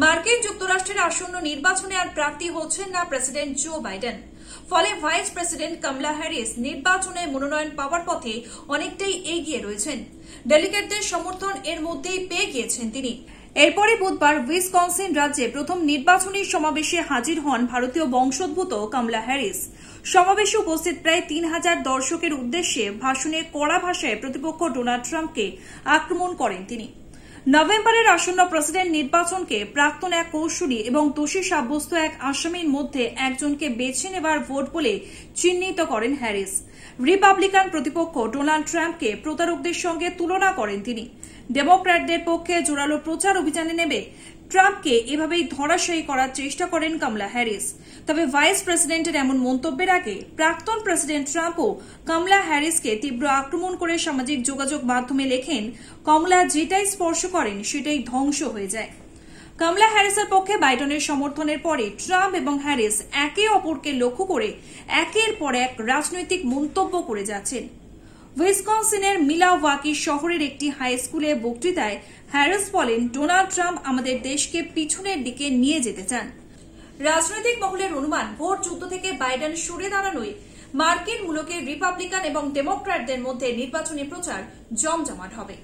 মার্কিন যুক্তরাষ্ট্রের আসন্ন নির্বাচনে আর প্রার্থী হচ্ছেন না প্রেসিডেন্ট জো বাইডেন। ফলে ভাইস প্রেসিডেন্ট কমলা হ্যারিস নির্বাচনে মনোনয়ন পাওয়ার পথে অনেকটাই এগিয়ে রয়েছেন। ডেলিগেটদের সমর্থন এর মধ্যেই পেয়ে গিয়েছেন তিনি। এরপরে বুধবার উইসকনসিন রাজ্যে প্রথম নির্বাচনী সমাবেশে হাজির হন ভারতীয় বংশোদ্ভূত কমলা হ্যারিস। সমাবেশে উপস্থিত প্রায় ৩,০০০ দর্শকের উদ্দেশ্যে ভাষণে কড়া ভাষায় প্রতিপক্ষ ডোনাল্ড ট্রাম্পকে আক্রমণ করেন তিনি। নভেম্বরের আসন্ন প্রেসিডেন্ট নির্বাচনকে প্রাক্তন এক কৌশলী এবং দোষী সাব্যস্ত এক আসামির মধ্যে একজনকে বেছে নেবার ভোট বলে চিহ্নিত করেন হ্যারিস। রিপাবলিকান প্রতিপক্ষ ডোনাল্ড ট্রাম্পকে প্রতারকদের সঙ্গে তুলনা করেন তিনি। ডেমোক্র্যাটদের পক্ষে জোরালো প্রচার অভিযানে নেমে ট্রাম্পকে এভাবেই ধরাশায়ী করার চেষ্টা করেন কমলা হ্যারিস। তবে ভাইস প্রেসিডেন্টের এমন মন্তব্যের আগে প্রাক্তন প্রেসিডেন্ট ট্রাম্পও কমলা হ্যারিসকে তীব্র আক্রমণ করে সামাজিক যোগাযোগ মাধ্যমে লেখেন, কমলা যেটাই স্পর্শ করেন সেটাই ধ্বংস হয়ে যায়। কমলা হ্যারিসের পক্ষে বাইডেনের সমর্থনের পরে ট্রাম্প এবং হ্যারিস একে অপরকে লক্ষ্য করে একের পর এক রাজনৈতিক মন্তব্য করে যাচ্ছেন। উইসকনসিনের মিলাওয়াকি শহরের একটি হাই স্কুলে বক্তৃতায় হ্যারিস বলেন, ডোনাল্ড ট্রাম্প আমাদের দেশকে পিছনের দিকে নিয়ে যেতে চান। রাজনৈতিক মহলের অনুমান, ভোট যুদ্ধ থেকে বাইডেন সরে দাঁড়ানোয় মার্কিন মূলকের রিপাবলিকান এবং ডেমোক্র্যাটদের মধ্যে নির্বাচনী প্রচার জমজমাট হবে।